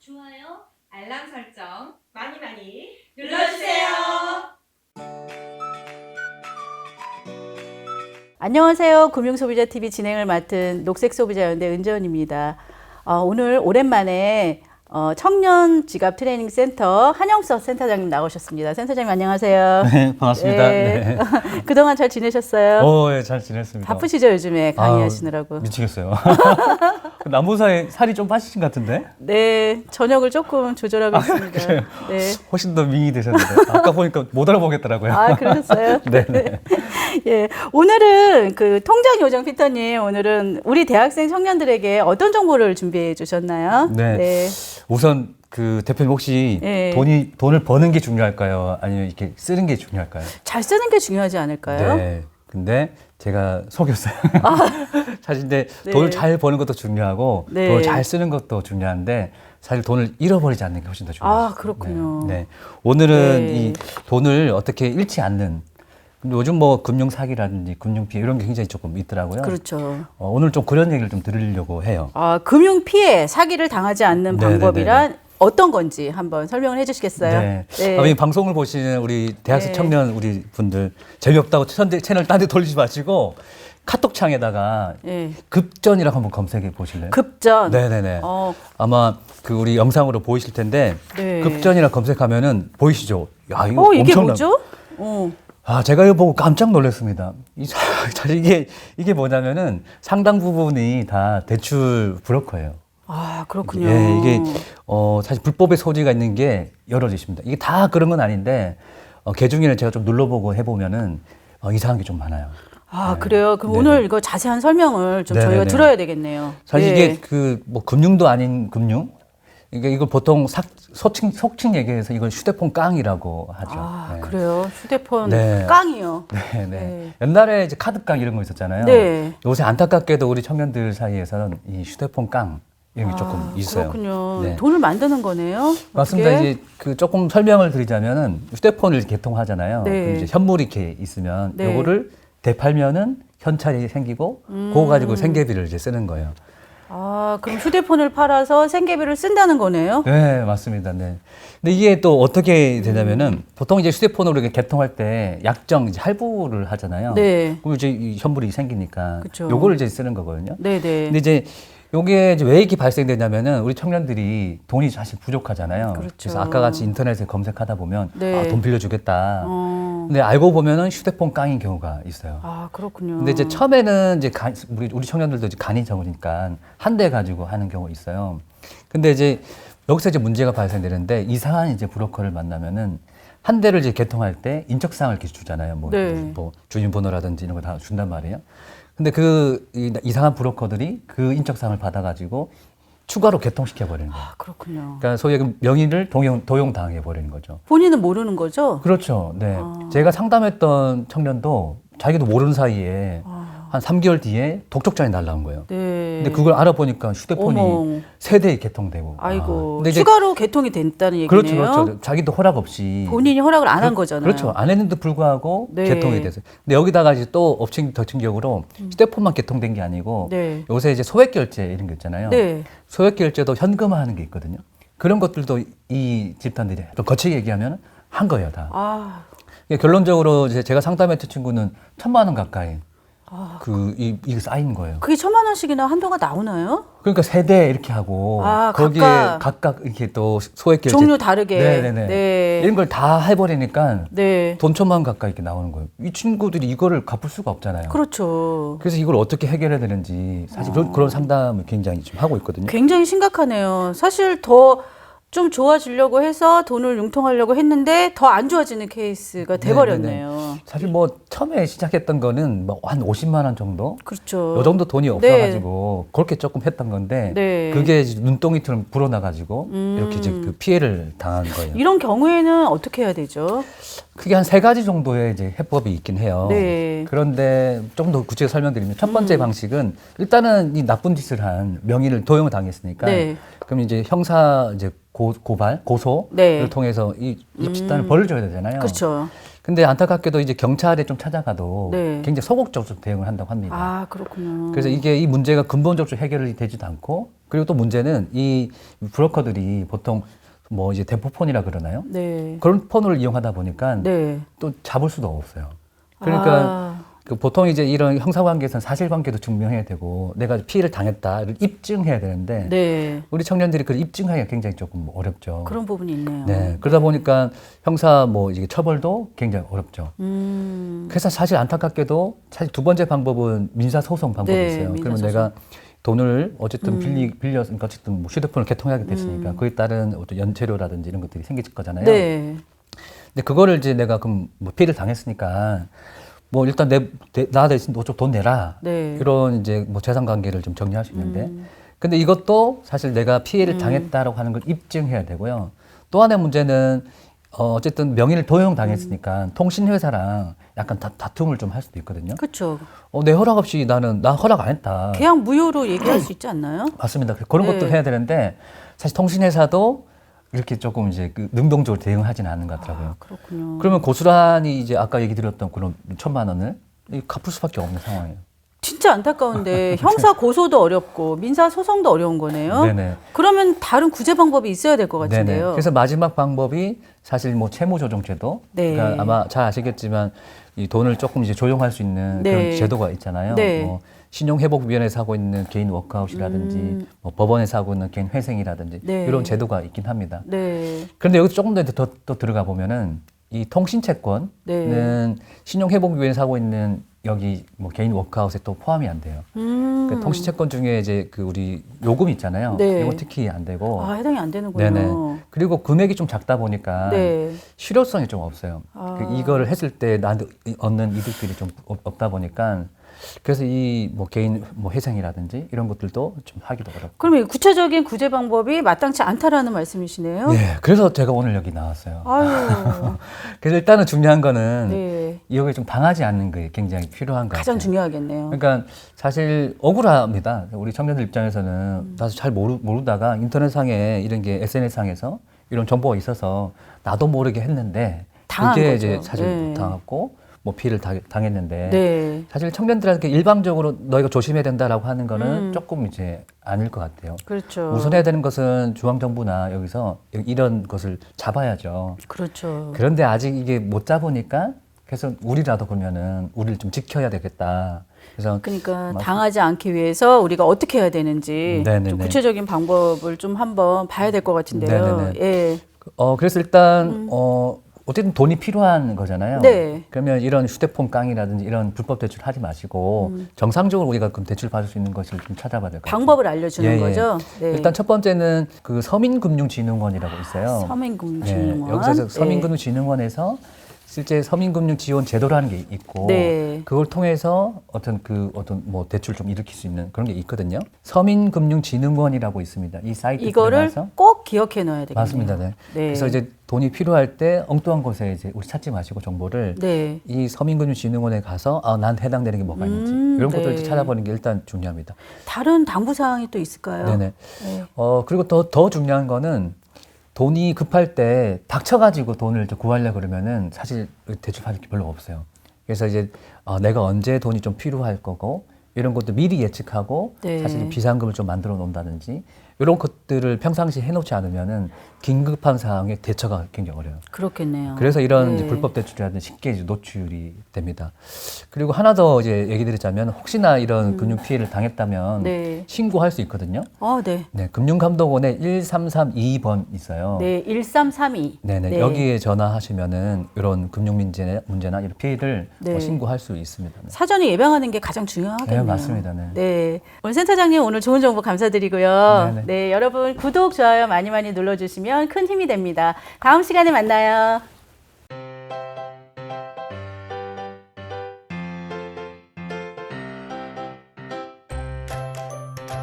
좋아요, 알람 설정 많이 많이 눌러주세요. 안녕하세요. 금융소비자TV 진행을 맡은 녹색소비자연대 은재원입니다. 오늘 오랜만에 청년 지갑 트레이닝 센터 한영석 센터장님 나오셨습니다. 센터장님 안녕하세요. 네, 반갑습니다. 네. 그동안 잘 지내셨어요? 네, 잘 지냈습니다. 바쁘시죠, 요즘에 강의하시느라고? 미치겠어요. 남부사에 살이 좀 빠지신 것 같은데? 네, 저녁을 조금 조절하고 있습니다. 그래요? 네. 훨씬 더 미인이 되셨는데. 아까 보니까 못 알아보겠더라고요. 아, 그러셨어요? 네네. 예, 오늘은 그 통장 요정 피터님, 오늘은 우리 대학생 청년들에게 어떤 정보를 준비해 주셨나요? 네. 우선 그 대표님 혹시 네. 돈을 버는 게 중요할까요? 아니면 이렇게 쓰는 게 중요할까요? 잘 쓰는 게 중요하지 않을까요? 네. 근데 제가 속였어요. 사실 근데 네. 돈을 잘 버는 것도 중요하고 네. 돈을 잘 쓰는 것도 중요한데 사실 돈을 잃어버리지 않는 게 훨씬 더 중요해요. 아, 그렇군요. 네. 오늘은 네. 이 돈을 어떻게 잃지 않는 근데 요즘 뭐 금융 사기라든지 금융 피해 이런 게 굉장히 조금 있더라고요. 그렇죠. 오늘 좀 그런 얘기를 좀 드리려고 해요. 금융 피해, 사기를 당하지 않는 네네네. 방법이란 어떤 건지 한번 설명을 해 주시겠어요? 네. 이 방송을 보시는 우리 대학생 네. 청년 우리 분들 재미없다고 채널 딴 데 돌리지 마시고 카톡 창에다가 네. 급전이라고 한번 검색해 보실래요? 급전. 네네네. 아마 그 우리 영상으로 보이실 텐데 네. 급전이라 검색하면은 보이시죠? 야, 이거 이게 엄청난. 뭐죠? 제가 이거 보고 깜짝 놀랐습니다. 사실 이게 뭐냐면은 상당 부분이 다 대출 브로커예요. 아, 그렇군요. 예, 이게 사실 불법의 소지가 있는 게 여러 있습니다. 이게 다 그런 건 아닌데 개중에는 제가 좀 눌러보고 해보면은 이상한 게 좀 많아요. 아, 그래요? 그럼 네네. 오늘 이거 자세한 설명을 좀 네네네. 저희가 들어야 되겠네요. 사실 네. 이게 그 뭐 금융도 아닌 금융. 이걸 보통 속칭 얘기해서 이걸 휴대폰 깡이라고 하죠. 아, 네. 그래요? 휴대폰 네. 깡이요. 네. 네. 옛날에 이제 카드 깡 이런 거 있었잖아요. 네. 요새 안타깝게도 우리 청년들 사이에서는 이 휴대폰 깡 이런 게 조금 있어요. 그렇군요. 네. 돈을 만드는 거네요. 맞습니다. 어떻게? 이제 그 조금 설명을 드리자면은 휴대폰을 개통하잖아요. 네. 그럼 이제 현물이 이렇게 있으면 네. 요거를 되팔면은 현찰이 생기고 그거 가지고 생계비를 이제 쓰는 거예요. 그럼 휴대폰을 팔아서 생계비를 쓴다는 거네요? 네, 맞습니다. 네. 근데 이게 또 어떻게 되냐면은 보통 이제 휴대폰으로 이렇게 개통할 때 약정 이제 할부를 하잖아요. 네. 그럼 이제 이 현물이 생기니까 그쵸. 요거를 이제 쓰는 거거든요. 네네. 근데 이제 요게 이제 왜 이렇게 발생되냐면은 우리 청년들이 돈이 사실 부족하잖아요. 그렇죠. 그래서 아까 같이 인터넷에 검색하다 보면 네. 돈 빌려주겠다. 어. 근데 알고 보면은 휴대폰 깡인 경우가 있어요. 그렇군요. 근데 이제 처음에는 이제 우리 청년들도 이제 간이 적으니까 한 대 가지고 하는 경우가 있어요. 근데 이제 여기서 이제 문제가 발생되는데 이상한 이제 브로커를 만나면은 한 대를 이제 개통할 때 인적사항을 이렇게 주잖아요. 네. 뭐 주민번호라든지 이런 거 다 준단 말이에요. 근데 이상한 브로커들이 그 인적사항을 받아가지고 추가로 개통시켜 버리는 거예요. 그렇군요. 그러니까 소위 그 명의를 도용당해 버리는 거죠. 본인은 모르는 거죠? 그렇죠. 네. 제가 상담했던 청년도 자기도 모르는 사이에 한 3개월 뒤에 독촉장이 날라온 거예요. 네. 근데 그걸 알아보니까 휴대폰이 어머. 세 대에 개통되고. 아이고. 근데 이제 추가로 개통이 됐다는 얘기네요. 그렇죠. 자기도 허락 없이. 본인이 허락을 안 한 거잖아요. 그렇죠. 안 했는데 불구하고 네. 개통이 됐어요. 근데 여기다가 이제 또 엎친격으로 휴대폰만 개통된 게 아니고 네. 요새 이제 소액 결제 이런 거 있잖아요. 네. 소액 결제도 현금화하는 게 있거든요. 그런 것들도 이 집단들이 좀 거치게 얘기하면 한 거예요, 다. 결론적으로 이제 제가 상담했던 친구는 1,000만 원 가까이 이게 쌓인 거예요. 그게 1,000만 원씩이나 한도가 나오나요? 그러니까 세대 이렇게 하고 거기에 각각 이렇게 또 소액 결제 종류 다르게. 네네네. 네. 이런 걸 다 해버리니까 네. 돈 1,000만 원 가까이 이렇게 나오는 거예요. 이 친구들이 이거를 갚을 수가 없잖아요. 그렇죠. 그래서 이걸 어떻게 해결해야 되는지 사실 그런 상담을 굉장히 지금 하고 있거든요. 굉장히 심각하네요. 사실 더 좀 좋아지려고 해서 돈을 융통하려고 했는데 더 안 좋아지는 케이스가 돼버렸네요. 네네네. 사실 뭐 처음에 시작했던 거는 뭐 한 50만 원 정도? 그렇죠. 요 정도 돈이 없어가지고 그렇게 조금 했던 건데 네. 그게 이제 눈덩이처럼 불어나가지고 이렇게 이제 그 피해를 당한 거예요. 이런 경우에는 어떻게 해야 되죠? 크게 한 3가지 정도의 이제 해법이 있긴 해요. 네. 그런데 좀 더 구체적으로 설명드리면 첫 번째 방식은 일단은 이 나쁜 짓을 한 명의를 도용을 당했으니까 네. 그럼 이제 형사 이제 고소를 네. 통해서 이 집단을 벌을 줘야 되잖아요. 그렇죠. 근데 안타깝게도 이제 경찰에 좀 찾아가도 네. 굉장히 소극적으로 대응을 한다고 합니다. 그렇군요. 그래서 이 문제가 근본적으로 해결이 되지도 않고 그리고 또 문제는 이 브로커들이 보통 뭐 이제 대포폰이라 그러나요? 네. 그런 폰을 이용하다 보니까 네. 또 잡을 수도 없어요. 그러니까 그 보통 이제 이런 형사관계에서는 사실관계도 증명해야 되고 내가 피해를 당했다를 입증해야 되는데 네. 우리 청년들이 그걸 입증하기가 굉장히 조금 어렵죠. 그런 부분이 있네요. 네. 그러다 보니까 형사 뭐 이게 처벌도 굉장히 어렵죠. 그래서 사실 안타깝게도 사실 두 번째 방법은 민사소송 방법이 네, 있어요. 그러면 민사소송. 내가 돈을 어쨌든 빌려서 그러니까 어쨌든 뭐 휴대폰을 개통하게 됐으니까 그에 따른 어떤 연체료라든지 이런 것들이 생길 거잖아요. 네. 근데 그거를 이제 내가 그럼 뭐 피해를 당했으니까 뭐 일단 나 대신 너 좀 돈 내라. 네. 그런 이제 뭐 재산 관계를 좀 정리할 수 있는데 근데 이것도 사실 내가 피해를 당했다라고 하는 걸 입증해야 되고요. 또 하나의 문제는 어쨌든 명의를 도용당했으니까 통신회사랑 약간 다툼을 좀 할 수도 있거든요. 그렇죠. 내 허락 없이 나 허락 안 했다. 계약 무효로 얘기할 수 있지 않나요? 맞습니다. 그런 네. 것도 해야 되는데 사실 통신회사도 이렇게 조금 이제 그 능동적으로 대응하지는 않는 것 같더라고요. 그렇군요. 그러면 고스란히 이제 아까 얘기 드렸던 그런 1,000만 원을 갚을 수밖에 없는 상황이에요. 진짜 안타까운데 형사 고소도 어렵고 민사 소송도 어려운 거네요. 네네. 그러면 다른 구제 방법이 있어야 될 것 같은데요. 네네. 그래서 마지막 방법이 사실 뭐 채무조정제도. 네. 그러니까 아마 잘 아시겠지만 이 돈을 조금 이제 조정할 수 있는 네. 그런 제도가 있잖아요. 네. 뭐 신용회복위원회에서 하고 있는 개인 워크아웃이라든지 뭐 법원에서 하고 있는 개인 회생이라든지 네. 이런 제도가 있긴 합니다. 네. 그런데 여기서 조금 더 들어가 보면은 이 통신채권은 네. 신용회복위원회에서 하고 있는 여기 뭐 개인 워크아웃에 또 포함이 안 돼요. 그 통신채권 중에 이제 그 우리 요금 있잖아요. 네. 이거 특히 안 되고. 해당이 안 되는군요. 네네. 그리고 금액이 좀 작다 보니까 네. 실효성이 좀 없어요. 그 이거를 했을 때 나한테 얻는 이득들이 좀 없다 보니까 그래서 이 뭐 개인 뭐 회생이라든지 이런 것들도 좀 하기도 어렵고. 그럼 이 구체적인 구제 방법이 마땅치 않다라는 말씀이시네요. 네, 그래서 제가 오늘 여기 나왔어요. 아유. 그래서 일단은 중요한 거는 네. 여기에 좀 당하지 않는 게 굉장히 필요한 것 가장 같아요. 중요하겠네요. 그러니까 사실 억울합니다. 우리 청년들 입장에서는 나도 잘 모르다가 인터넷상에 이런 게 SNS상에서 이런 정보가 있어서 나도 모르게 했는데 당한 그게 거죠. 이제 사실 네. 당했고 뭐 피해를 당했는데 네. 사실 청년들한테 일방적으로 너희가 조심해야 된다라고 하는 거는 조금 이제 아닐 것 같아요. 그렇죠. 우선해야 되는 것은 중앙정부나 여기서 이런 것을 잡아야죠. 그렇죠. 그런데 아직 이게 못 잡으니까 그래서 우리라도 그러면은 우리를 좀 지켜야 되겠다. 그래서 그러니까 당하지 않기 위해서 우리가 어떻게 해야 되는지 네네네. 좀 구체적인 방법을 좀 한번 봐야 될 것 같은데요. 네네네. 예. 그래서 일단 어쨌든 돈이 필요한 거잖아요. 네. 그러면 이런 휴대폰 깡이라든지 이런 불법 대출 하지 마시고 정상적으로 우리가 그럼 대출 받을 수 있는 것을 좀 찾아봐야 될 것 같아요. 방법을 알려주는 예, 예. 거죠. 네. 일단 첫 번째는 그 서민금융진흥원이라고 있어요. 서민금융진흥원. 네, 여기서 네. 서민금융진흥원에서 실제 서민금융 지원 제도라는 게 있고 네. 그걸 통해서 어떤 뭐 대출 좀 일으킬 수 있는 그런 게 있거든요. 서민금융진흥원이라고 있습니다. 이 사이트 이거를 들어가서 꼭 기억해 놔야 되겠네요. 맞습니다. 네. 네. 그래서 이제 돈이 필요할 때 엉뚱한 곳에 이제 우리 찾지 마시고 정보를 네. 이 서민금융진흥원에 가서 나한테 해당되는 게 뭐가 있는지 이런 네. 것들을 이제 찾아보는 게 일단 중요합니다. 다른 당부 사항이 또 있을까요? 네네. 네. 그리고 더 중요한 거는 돈이 급할 때 닥쳐가지고 돈을 이제 구하려고 그러면은 사실 대출 받을 게 별로 없어요. 그래서 이제 내가 언제 돈이 좀 필요할 거고 이런 것도 미리 예측하고 네. 사실 비상금을 좀 만들어 놓는다든지 이런 것들을 평상시에 해놓지 않으면은 긴급한 상황에 대처가 굉장히 어려워요. 그렇겠네요. 그래서 이런 네. 이제 불법 대출이라든지 쉽게 이제 노출이 됩니다. 그리고 하나 더 이제 얘기 드리자면 혹시나 이런 금융 피해를 당했다면 네. 신고할 수 있거든요. 네. 네, 금융감독원에 1332번 있어요. 네, 1332. 네네. 네. 여기에 전화하시면은 이런 금융 문제나 이런 피해를 네. 신고할 수 있습니다. 네. 사전에 예방하는 게 가장 중요하겠네요. 네, 맞습니다. 네. 네. 오늘 센터장님 오늘 좋은 정보 감사드리고요. 네네. 네, 여러분 구독, 좋아요 많이 많이 눌러주시면 큰 힘이 됩니다. 다음 시간에 만나요.